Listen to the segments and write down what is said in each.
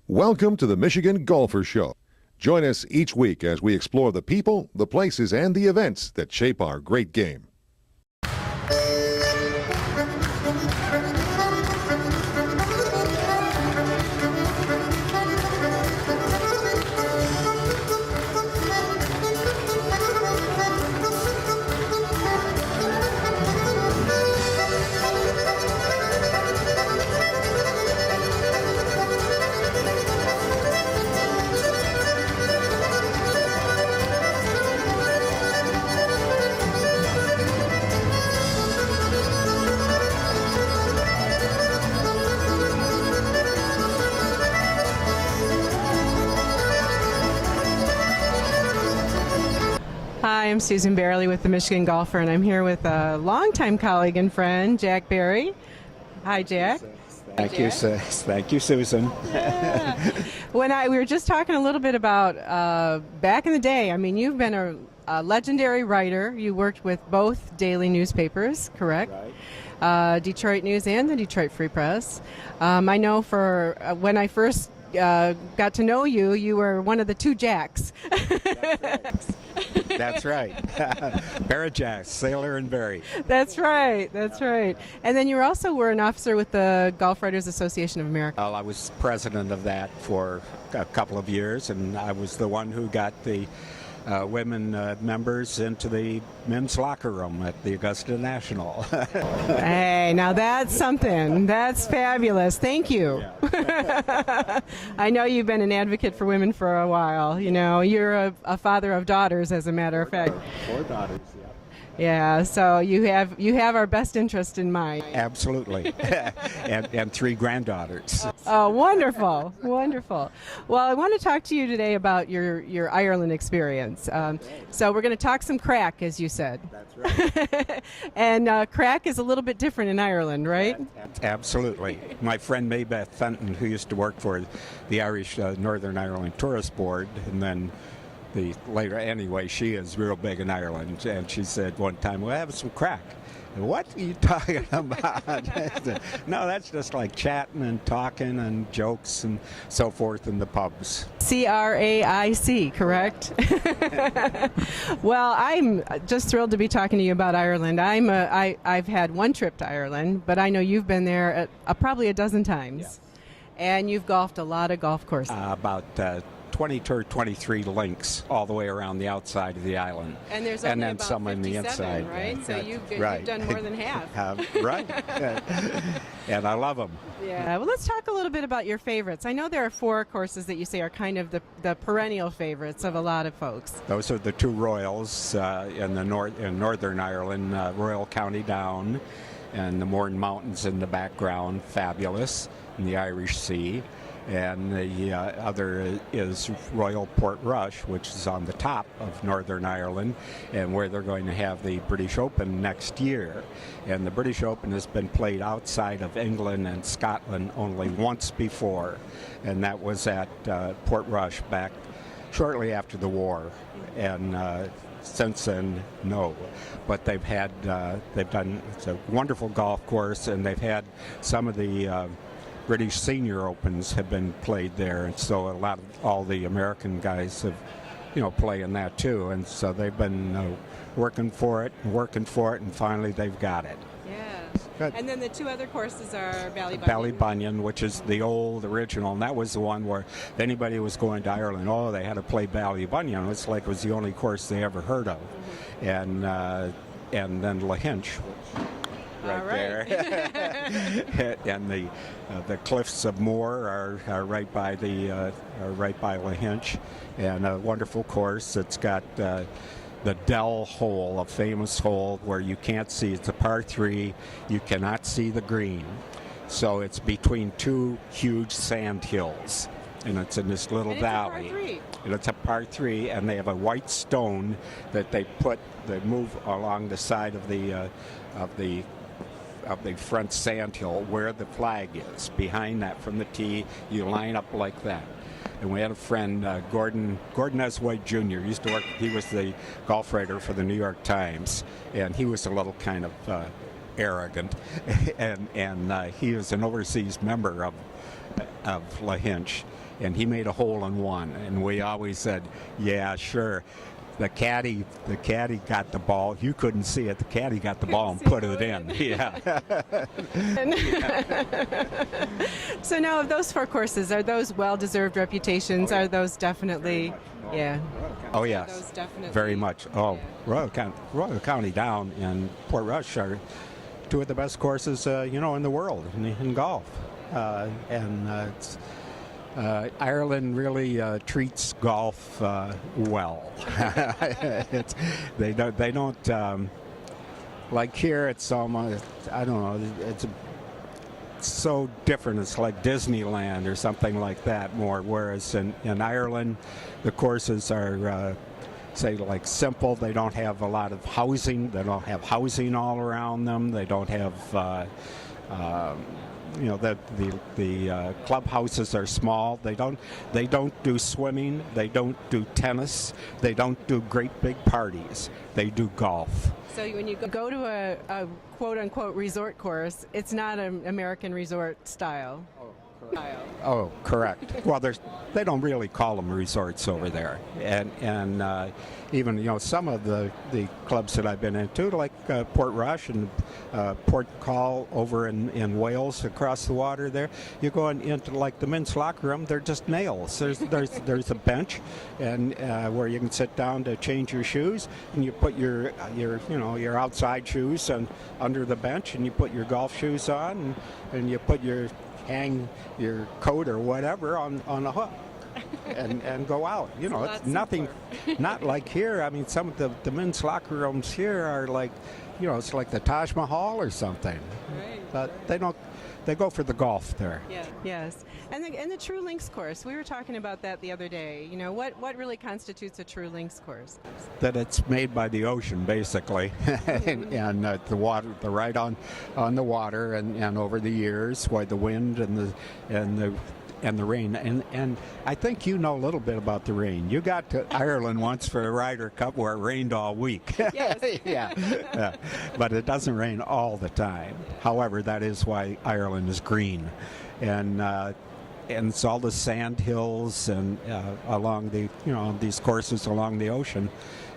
Welcome to the Michigan Golfer Show. Join us each week as we explore the people, the places, and the events that shape our great game. Hi, I'm Susan Bairley with the Michigan Golfer, and I'm here with a longtime colleague and friend, Jack Barry. Hi, Jack. Thank you, Susan. Yeah. We were just talking a little bit about back in the day. I mean, you've been a legendary writer. You worked with both daily newspapers, correct? Right. Detroit News and the Detroit Free Press. I know for when I first got to know you, you were one of the two Jacks. That's right. Barrett, Sailor, and Barry. That's right. And then you also were an officer with the Golf Writers Association of America. Well, I was president of that for a couple of years, and I was the one who got the women members into the men's locker room at the Augusta National. Hey, now that's something. That's fabulous. Thank you. Yeah. I know you've been an advocate for women for a while. You know, you're a father of daughters, as a matter of fact. Four daughters, yeah. Yeah, so you have our best interest in mind. Absolutely. and three granddaughters. Oh, wonderful. Well, I want to talk to you today about your Ireland experience. So we're going to talk some crack, as you said. That's right. And crack is a little bit different in Ireland, right? Absolutely. My friend Maybeth Fenton, who used to work for the Irish Northern Ireland Tourist Board, and then anyway, she is real big in Ireland, and she said one time, we'll have some crack. What are you talking about? No, that's just like chatting and talking and jokes and so forth in the pubs. CRAIC, correct? Well, I'm just thrilled to be talking to you about Ireland. I've had one trip to Ireland, but I know you've been there probably a dozen times. Yes. And you've golfed a lot of golf courses. About 20 or 23 links all the way around the outside of the island. And there's only then about some on the 57, inside. right? So you've right. done more than half. Right. And I love them. Yeah. Well, let's talk a little bit about your favorites. I know there are four courses that you say are kind of the perennial favorites of a lot of folks. Those are the two Royals in Northern Ireland, Royal County Down, and the Mourne Mountains in the background, fabulous, in the Irish Sea. And the other is Royal Portrush, which is on the top of Northern Ireland, and where they're going to have the British Open next year. And the British Open has been played outside of England and Scotland only once before, and that was at Portrush back shortly after the war. And since then, no. But they've done, it's a wonderful golf course, and they've had some of the British Senior Opens have been played there, and so all the American guys have, play in that too, and so they've been working for it, and finally they've got it. Yeah. Good. And then the two other courses are Ballybunion, which is the old original, and that was the one where if anybody was going to Ireland, they had to play Ballybunion. It's like it was the only course they ever heard of. Mm-hmm. And then Lahinch. Right there, and the cliffs of Moore are right by Lahinch, and a wonderful course. It's got the Dell hole, a famous hole where you can't see. It's a par 3. You cannot see the green, so it's between two huge sand hills, and it's in this little valley. And it's a par 3, and they have a white stone that they move along the side of the front sand hill where the flag is. Behind that, from the tee, you line up like that. And we had a friend, Gordon S. White Jr. Used to work. He was the golf writer for the New York Times, and he was a little kind of arrogant, and he was an overseas member of Lahinch, and he made a hole in one, and we always said, "Yeah, sure." The caddy got the ball. You couldn't see it. The caddy got the ball and put it in. Yeah. So now, of those 4 courses, are those well-deserved reputations? Are those definitely, yeah? Oh yes, Those definitely, very much. Oh, yeah. Royal County Down and Port Rush are 2 of the best courses, in the world in golf, it's. Ireland really treats golf well. They don't like here. It's almost, I don't know. It's so different. It's like Disneyland or something like that more. Whereas in Ireland, the courses are say like simple. They don't have a lot of housing. They don't have housing all around them. They don't have. The clubhouses are small. They don't do swimming. They don't do tennis. They don't do great big parties. They do golf. So when you go to a quote-unquote resort course, it's not an American resort style. Oh, correct. Well, they don't really call them resorts over there, and even some of the clubs that I've been into, like Port Rush and Port Call over in Wales, across the water there. You go into like the men's locker room, they're just nails. There's a bench, and where you can sit down to change your shoes, and you put your outside shoes under the bench, and you put your golf shoes on, and you put hang your coat or whatever on a hook and go out. It's nothing, not like here. I mean, some of the men's locker rooms here are like, it's like the Taj Mahal or something. Right. But they go for the golf there. Yeah. Yes. And the true links course, we were talking about that the other day. What really constitutes a true links course? That it's made by the ocean, basically, and the water, the ride on the water, and over the years, why the wind and the rain, and I think you know a little bit about the rain. You got to Ireland once for the Ryder Cup where it rained all week. Yes. Yeah. But it doesn't rain all the time. However, that is why Ireland is green, and it's all the sand hills and along these courses along the ocean,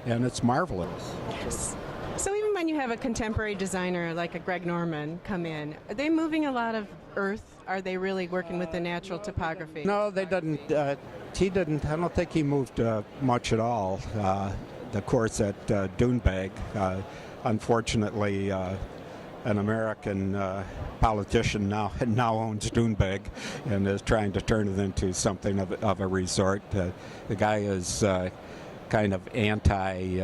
and it's marvelous. Yes. So even when you have a contemporary designer like a Greg Norman come in, are they moving a lot of earth? Are they really working with the natural topography? No, they didn't. He didn't. I don't think he moved much at all. The course at Doonbeg, unfortunately, an American politician now owns Doonbeg and is trying to turn it into something of a resort. The guy is kind of anti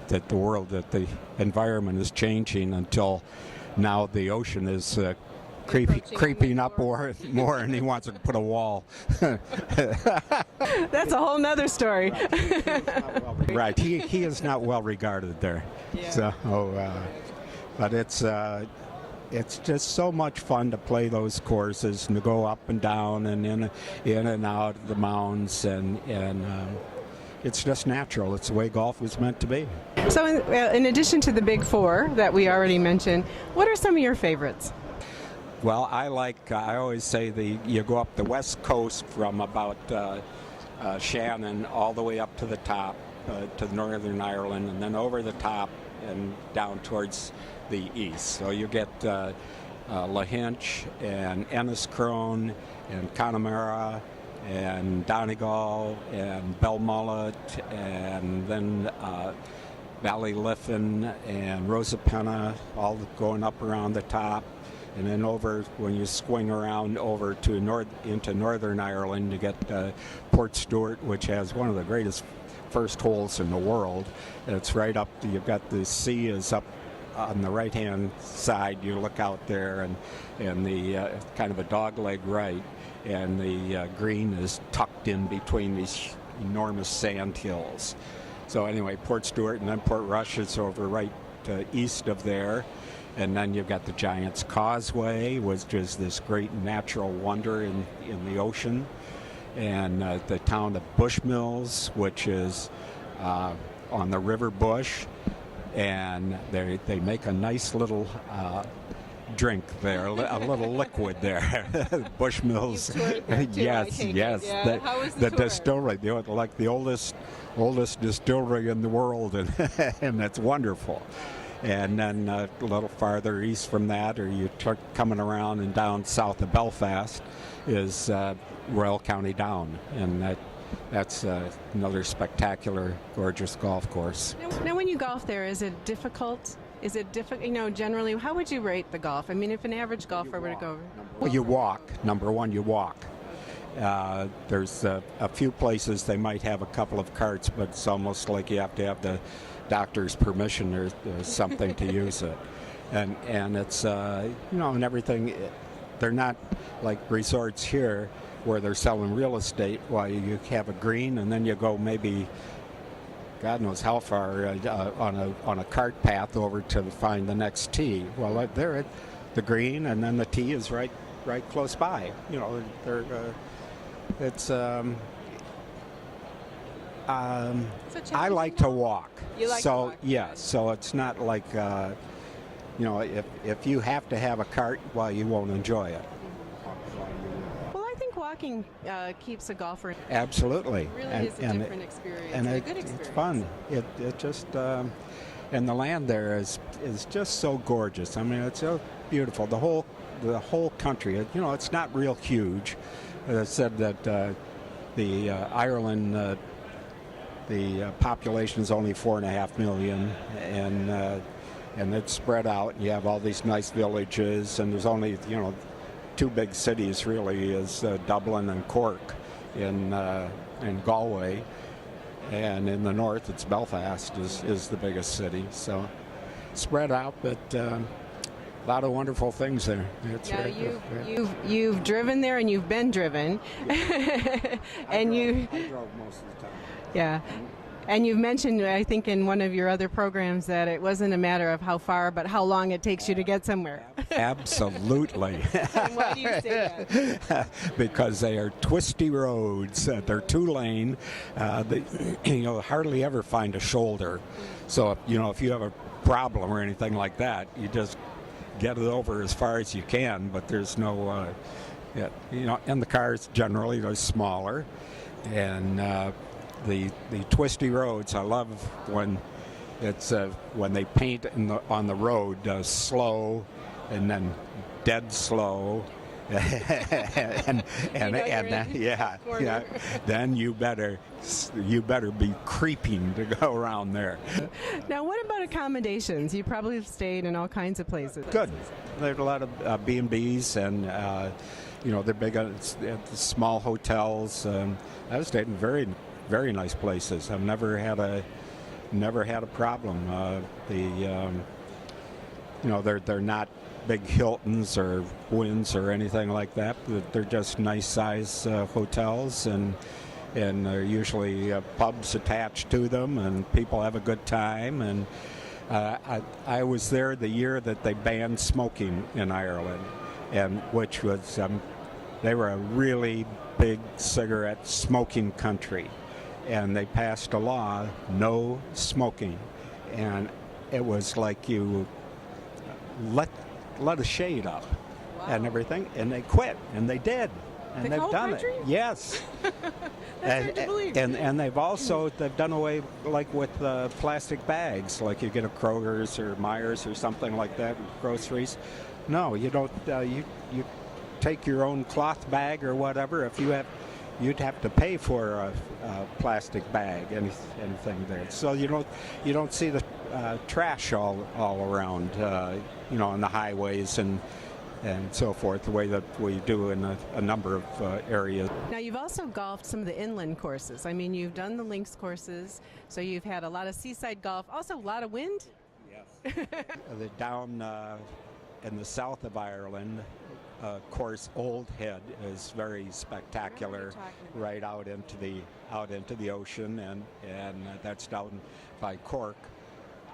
that the environment is changing until now the ocean is creeping up more, and he wants to put a wall. That's a whole nother story. Right, he is not well regarded there. Yeah. So, but it's just so much fun to play those courses and to go up and down and in and out of the mounds, and it's just natural. It's the way golf was meant to be. So in addition to the big 4 that we already mentioned, what are some of your favorites? Well, I always say you go up the west coast from about Shannon all the way up to the top, to Northern Ireland, and then over the top and down towards the east. So you get Lahinch and Enniscrone and Connemara and Donegal and Belmullet, and then Ballyliffin and Rosapenna, all going up around the top. And then over, when you swing around over to into Northern Ireland, you get Port Stewart, which has one of the greatest first holes in the world. And it's right up, you've got the sea is up on the right-hand side. You look out there, and the kind of a dogleg right, and the green is tucked in between these enormous sand hills. So anyway, Port Stewart, and then Port Rush is over right east of there. And then you've got the Giant's Causeway, which is this great natural wonder in the ocean. And the town of Bushmills, which is on the River Bush. And they make a nice little drink there, a little liquid there. Bushmills. You've toured there too, I Yes, take it. yes. Yeah. How was the tour? Distillery, like the oldest distillery in the world, and and it's wonderful. And then a little farther east from that, or you coming around and down south of Belfast, is Royal County Down, and that's another spectacular, gorgeous golf course. Now, when you golf there, is it difficult? Is it difficult? You know, generally, how would you rate the golf? I mean, if an average golfer were to go, Well, you walk. Number one, you walk. There's a few places they might have a couple of carts, but it's almost like you have to have the doctor's permission or something to use it. And it's and everything. They're not like resorts here where they're selling real estate. While you have a green and then you go maybe God knows how far on a cart path over to find the next tee. Well, they're at the green, and then the tee is right close by. You know, it's. I like to walk. You like so to walk. yeah, so it's not like if you have to have a cart, well, you won't enjoy it. well, I think walking keeps a golfer. Absolutely. It really is a different experience, and a good experience. it's fun. It just and the land there is just so gorgeous. I mean, it's so beautiful. The whole country. It's not real huge. As I said that the Ireland. The population is only 4.5 million, and it's spread out. You have all these nice villages, and there's only two big cities really, is Dublin and Cork in Galway, and in the north it's Belfast is the biggest city. So spread out, but a lot of wonderful things there. It's Now, very- you've driven there and you've been driven, I drove most of the time. yeah. And you've mentioned, I think, in one of your other programs that it wasn't a matter of how far, but how long it takes you to get somewhere. Absolutely. And why do you say that? Because they are twisty roads. They're 2-lane. Hardly ever find a shoulder. So if you have a problem or anything like that, you just get it over as far as you can. But there's no, and the cars generally are smaller, and the twisty roads. I love when they paint on the road slow, and then dead slow, and then you better be creeping to go around there. Now, what about accommodations? You probably have stayed in all kinds of places. Good. There's a lot of B&Bs, and they're big on small hotels. I've stayed in very, very nice places. I've never had a problem. They're not big Hiltons or Wynns or anything like that. They're just nice size hotels, and there are usually pubs attached to them, and people have a good time. And I was there the year that they banned smoking in Ireland, and which was they were a really big cigarette smoking country, and they passed a law, no smoking, and it was like you let a shade up. Wow. And everything, and they quit, and they did, and The they've whole done country? it. Yes. That's hard to believe. And they've done away like with plastic bags, like you get a Kroger's or Myers or something like that, groceries. No, you don't. You take your own cloth bag or whatever. If you'd have to pay for a plastic bag, anything there. So you don't see the trash all around, on the highways and so forth, the way that we do in a number of areas. Now, you've also golfed some of the inland courses. I mean, you've done the links courses, so you've had a lot of seaside golf, also a lot of wind. Yes. Down in the south of Ireland, of course, Old Head is very spectacular, right out into the ocean, and that's down by Cork.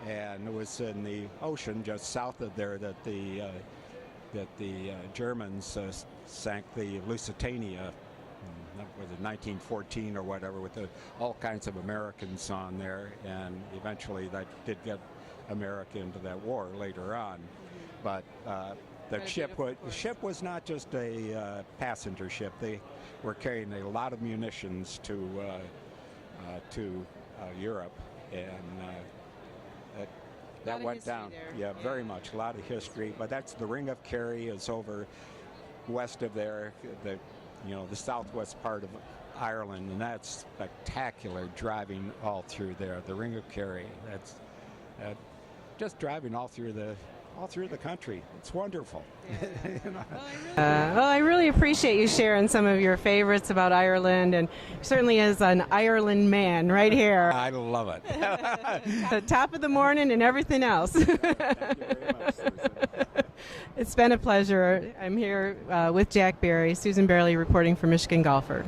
And it was in the ocean just south of there that the Germans sank the Lusitania. Was it 1914 or whatever, with all kinds of Americans on there, and eventually that did get America into that war later on. But The ship was not just a passenger ship. They were carrying a lot of munitions to Europe, and that went down. There. Yeah, very much. A lot of history. But that's the Ring of Kerry is over west of there, the southwest part of Ireland, and that's spectacular driving all through there. The Ring of Kerry. That's just driving all through the country. It's wonderful. Yeah. Well, I really appreciate you sharing some of your favorites about Ireland, and certainly as an Ireland man right here. I love it. The top of the morning and everything else. Thank you very much, Susan. It's been a pleasure. I'm here with Jack Bairley, Susan Bairley reporting for Michigan Golfer.